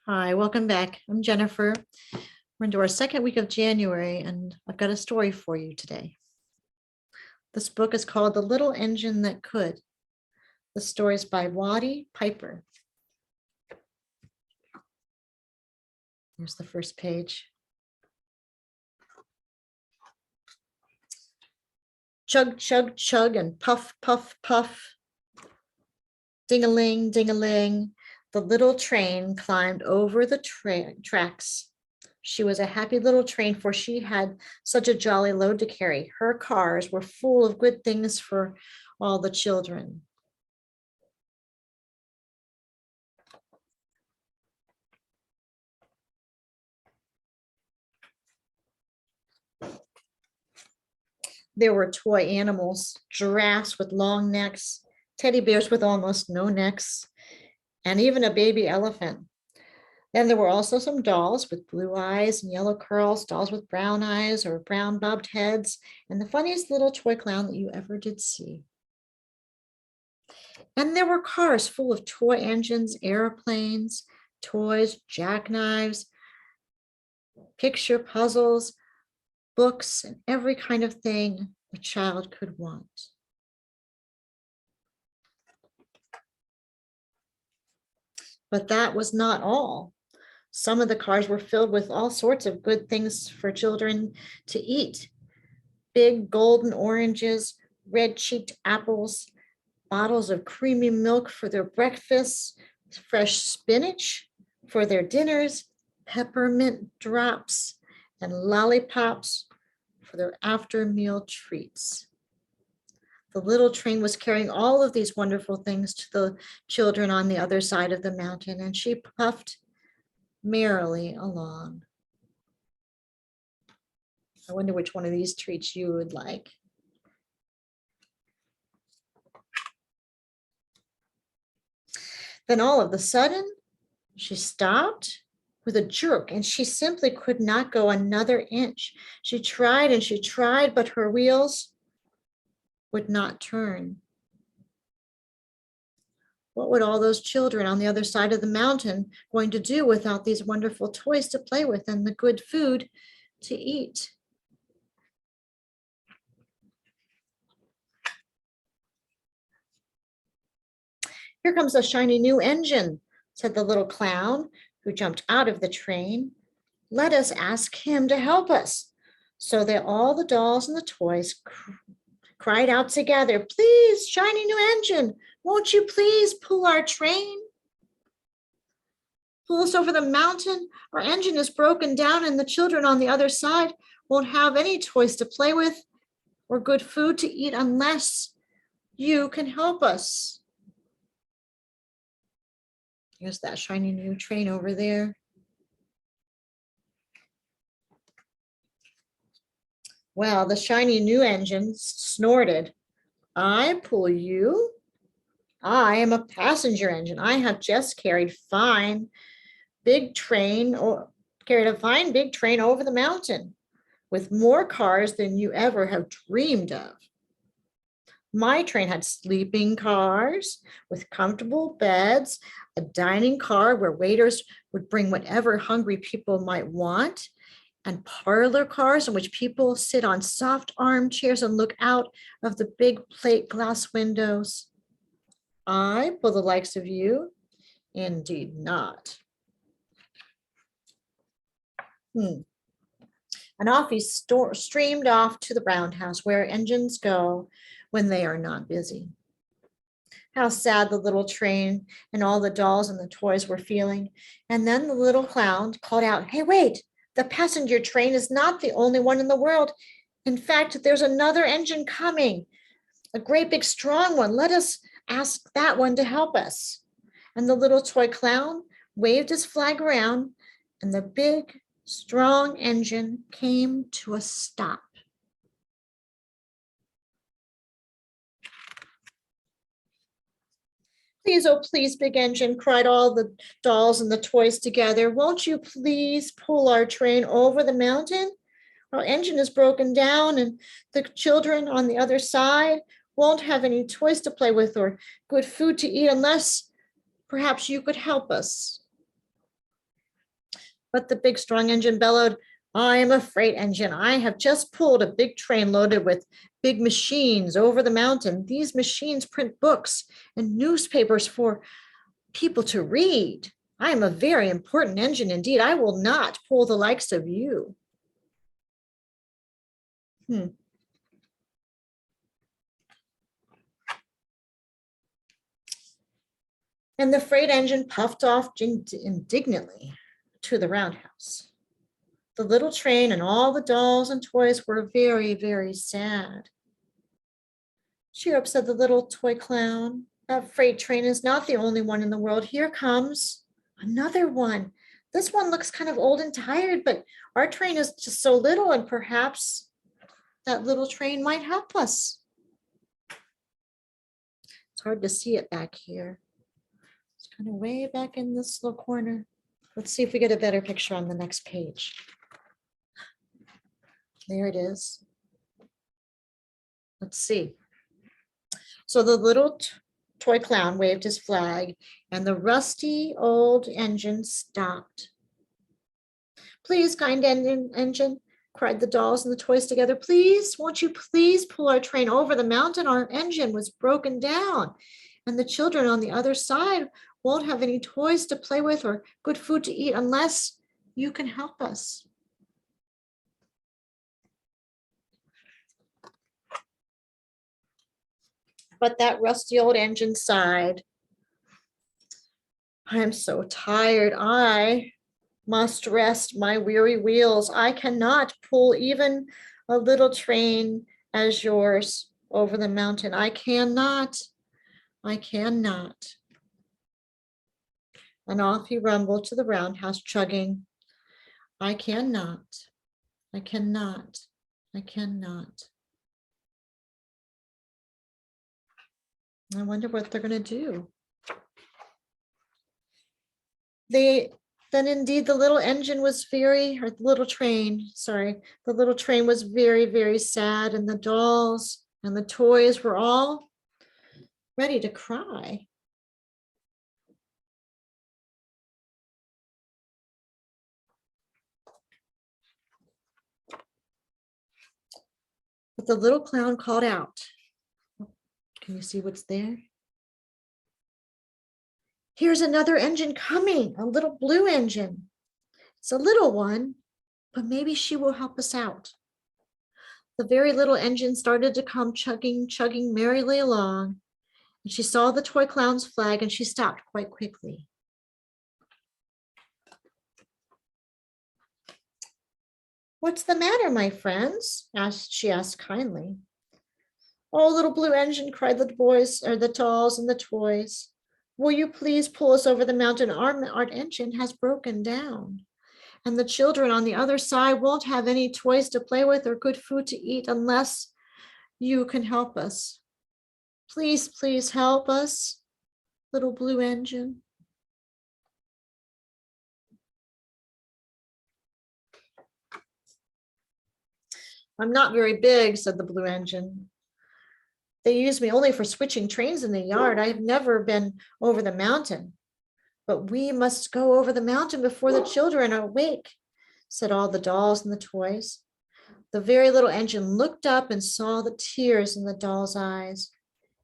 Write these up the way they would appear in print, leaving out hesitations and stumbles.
Hi, welcome back. I'm Jenifer. We're into our second week of January, and I've got a story for you today. This book is called The Little Engine That Could. The story is by Watty Piper. Here's the first page. Chug, chug, chug, and puff, puff, puff. Ding-a-ling, ding-a-ling. The little train climbed over the tracks. She was a happy little train, for she had such a jolly load to carry. Her cars were full of good things for all the children. There were toy animals, giraffes with long necks, teddy bears with almost no necks, and even a baby elephant. Then there were also some dolls with blue eyes and yellow curls, dolls with brown eyes or brown bobbed heads, and the funniest little toy clown that you ever did see. And there were cars full of toy engines, airplanes, toys, jackknives, picture puzzles, books, and every kind of thing a child could want. But that was not all. Some of the cars were filled with all sorts of good things for children to eat. Big golden oranges, red-cheeked apples, bottles of creamy milk for their breakfasts, fresh spinach for their dinners, peppermint drops, and lollipops for their after-meal treats. The little train was carrying all of these wonderful things to the children on the other side of the mountain, and she puffed merrily along. I wonder which one of these treats you would like. Then all of a sudden, she stopped with a jerk, and she simply could not go another inch. She tried and she tried, but her wheels would not turn. What would all those children on the other side of the mountain going to do without these wonderful toys to play with and the good food to eat? Here comes a shiny new engine, said the little clown, who jumped out of the train. Let us ask him to help us. So all the dolls and the toys cried out together, please, shiny new engine, won't you please pull our train? Pull us over the mountain. Our engine is broken down and the children on the other side won't have any toys to play with or good food to eat unless you can help us. Here's that shiny new train over there. Well, the shiny new engine snorted. I pull you? I am a passenger engine. I have just carried a fine big train over the mountain with more cars than you ever have dreamed of. My train had sleeping cars with comfortable beds, a dining car where waiters would bring whatever hungry people might want, and parlor cars in which people sit on soft armchairs and look out of the big plate glass windows. I pull the likes of you? Indeed not. And off he streamed off to the roundhouse where engines go when they are not busy. How sad the little train and all the dolls and the toys were feeling. And then the little clown called out, hey, wait, the passenger train is not the only one in the world. In fact, there's another engine coming, a great big strong one. Let us ask that one to help us. And the little toy clown waved his flag around, and the big, strong engine came to a stop. Please, oh please, big engine, cried all the dolls and the toys together. Won't you please pull our train over the mountain? Our engine is broken down and the children on the other side won't have any toys to play with or good food to eat unless perhaps you could help us. But the big strong engine bellowed, I am a freight engine. I have just pulled a big train loaded with big machines over the mountain. These machines print books and newspapers for people to read. I am a very important engine indeed. I will not pull the likes of you. And the freight engine puffed off indignantly to the roundhouse. The little train and all the dolls and toys were very, very sad. Cheer up, said the little toy clown. That freight train is not the only one in the world. Here comes another one. This one looks kind of old and tired, but our train is just so little, and perhaps that little train might help us. It's hard to see it back here. It's kind of way back in this little corner. Let's see if we get a better picture on the next page. There it is. Let's see. So the little toy clown waved his flag, and the rusty old engine stopped. Please, kind engine, cried the dolls and the toys together. Please, won't you please pull our train over the mountain? Our engine was broken down, and the children on the other side won't have any toys to play with or good food to eat unless you can help us. But that rusty old engine sighed. I am so tired. I must rest my weary wheels. I cannot pull even a little train as yours over the mountain. I cannot. I cannot. And off he rumbled to the roundhouse, chugging. I cannot. I cannot. I cannot. I wonder what they're going to do. Then indeed the little engine was the little train was very, very sad, and the dolls and the toys were all ready to cry. But the little clown called out. Can you see what's there? Here's another engine coming, a little blue engine. It's a little one, but maybe she will help us out. The very little engine started to come chugging merrily along, and she saw the toy clown's flag, and she stopped quite quickly. What's the matter, my friends? She asked kindly. Oh, little blue engine, cried the boys, or the dolls and the toys. Will you please pull us over the mountain? Our engine has broken down, and the children on the other side won't have any toys to play with or good food to eat unless you can help us. Please, please help us, little blue engine. I'm not very big, said the blue engine. They use me only for switching trains in the yard. I have never been over the mountain. But we must go over the mountain before the children are awake, said all the dolls and the toys. The very little engine looked up and saw the tears in the doll's eyes.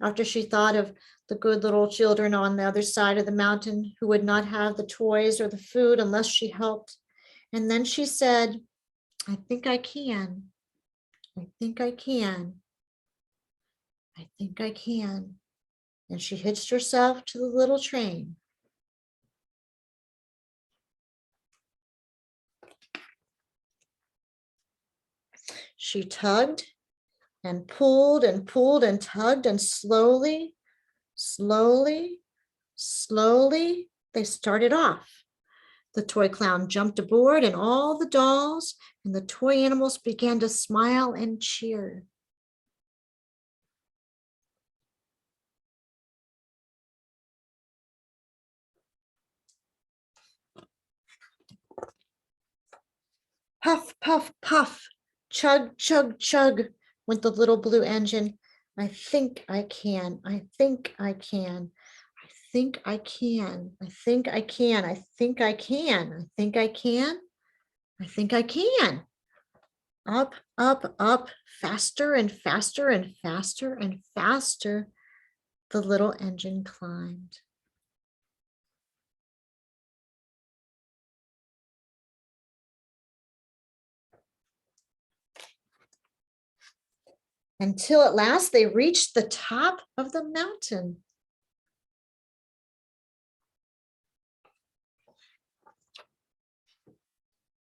After she thought of the good little children on the other side of the mountain who would not have the toys or the food unless she helped. And then she said, I think I can. I think I can. I think I can. And she hitched herself to the little train. She tugged and pulled and pulled and tugged, and slowly, slowly, slowly, they started off. The toy clown jumped aboard, and all the dolls and the toy animals began to smile and cheer. Puff, puff, puff, chug, chug, chug, went the little blue engine. I think I can. I think I can. I think I can. I think I can. I think I can. I think I can. I think I can. Up, up, up, faster and faster and faster and faster. The little engine climbed. Until at last they reached the top of the mountain.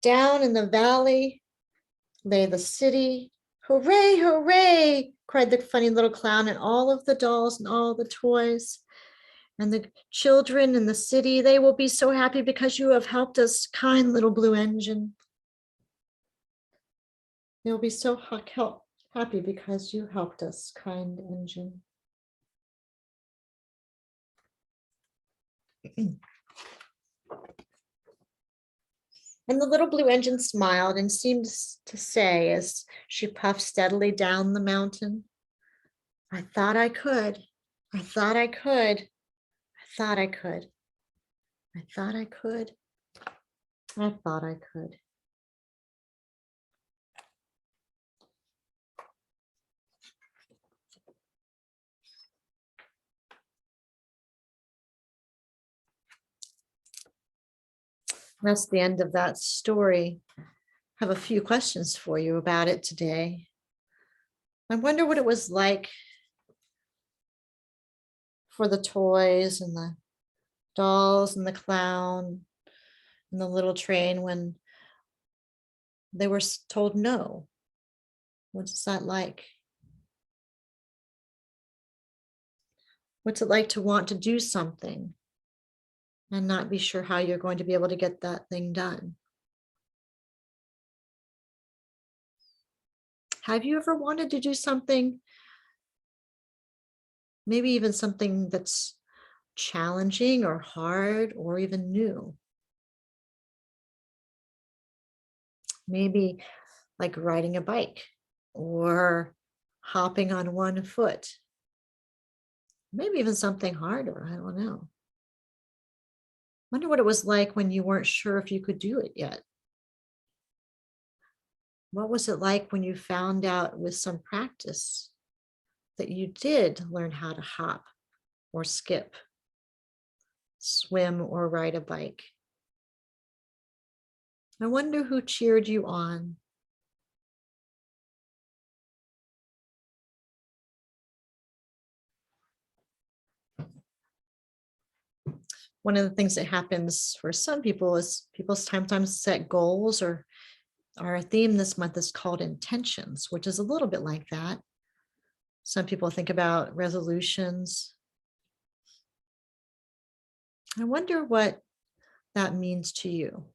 Down in the valley lay the city. Hooray, hooray, cried the funny little clown, and all of the dolls and all the toys. And the children in the city, they will be so happy because you have helped us, kind little blue engine. They'll be so happy because you helped us, kind engine. And the little blue engine smiled and seemed to say, as she puffed steadily down the mountain, I thought I could. I thought I could. I thought I could. I thought I could. I thought I could. That's the end of that story. I have a few questions for you about it today. I wonder what it was like for the toys and the dolls and the clown and the little train when they were told no. What's that like? What's it like to want to do something and not be sure how you're going to be able to get that thing done? Have you ever wanted to do something, maybe even something that's challenging or hard or even new? Maybe like riding a bike or hopping on one foot. Maybe even something harder, I don't know. Wonder what it was like when you weren't sure if you could do it yet. What was it like when you found out with some practice that you did learn how to hop or skip, swim or ride a bike? I wonder who cheered you on. One of the things that happens for some people is people sometimes set goals, or our theme this month is called intentions, which is a little bit like that. Some people think about resolutions. I wonder what that means to you.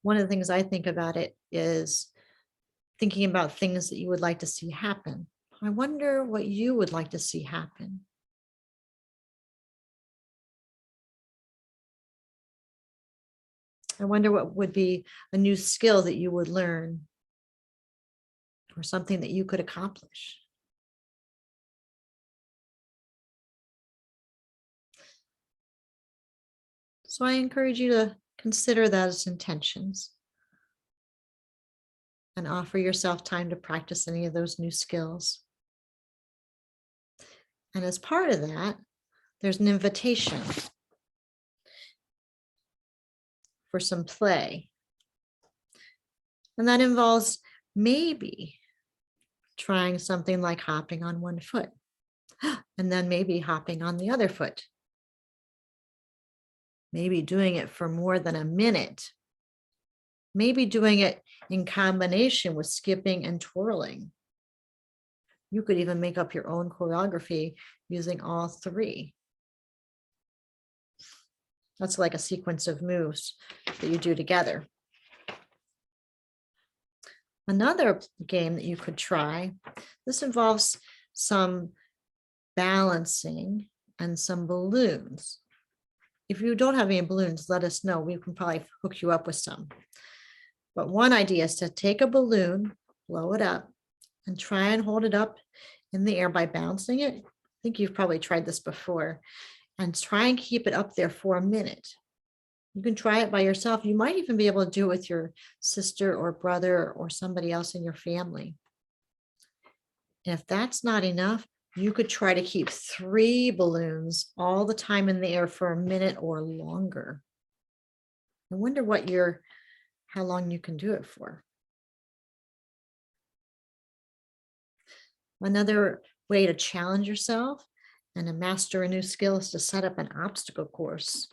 One of the things I think about it is thinking about things that you would like to see happen. I wonder what you would like to see happen. I wonder what would be a new skill that you would learn or something that you could accomplish. So I encourage you to consider that as intentions and offer yourself time to practice any of those new skills. And as part of that, there's an invitation for some play. And that involves maybe trying something like hopping on one foot, and then maybe hopping on the other foot. Maybe doing it for more than a minute. Maybe doing it in combination with skipping and twirling. You could even make up your own choreography using all three. That's like a sequence of moves that you do together. Another game that you could try, this involves some balancing and some balloons. If you don't have any balloons, let us know. We can probably hook you up with some. But one idea is to take a balloon, blow it up, and try and hold it up in the air by bouncing it. I think you've probably tried this before. And try and keep it up there for a minute. You can try it by yourself. You might even be able to do it with your sister or brother or somebody else in your family. And if that's not enough, you could try to keep 3 balloons all the time in the air for a minute or longer. I wonder how long you can do it for. Another way to challenge yourself and to master a new skill is to set up an obstacle course.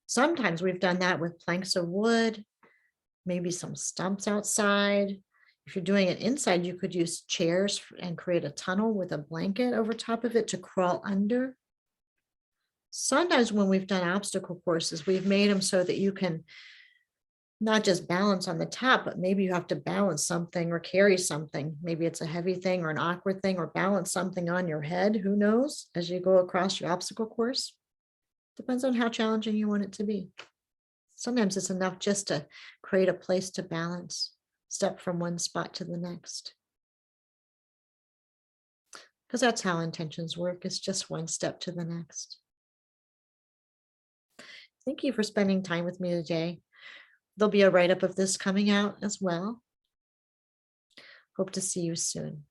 Sometimes we've done that with planks of wood, maybe some stumps outside. If you're doing it inside, you could use chairs and create a tunnel with a blanket over top of it to crawl under. Sometimes when we've done obstacle courses, we've made them so that you can not just balance on the top, but maybe you have to balance something or carry something. Maybe it's a heavy thing or an awkward thing, or balance something on your head, who knows, as you go across your obstacle course. Depends on how challenging you want it to be. Sometimes it's enough just to create a place to balance, step from one spot to the next. Because that's how intentions work. It's just one step to the next. Thank you for spending time with me today. There'll be a write-up of this coming out as well. Hope to see you soon.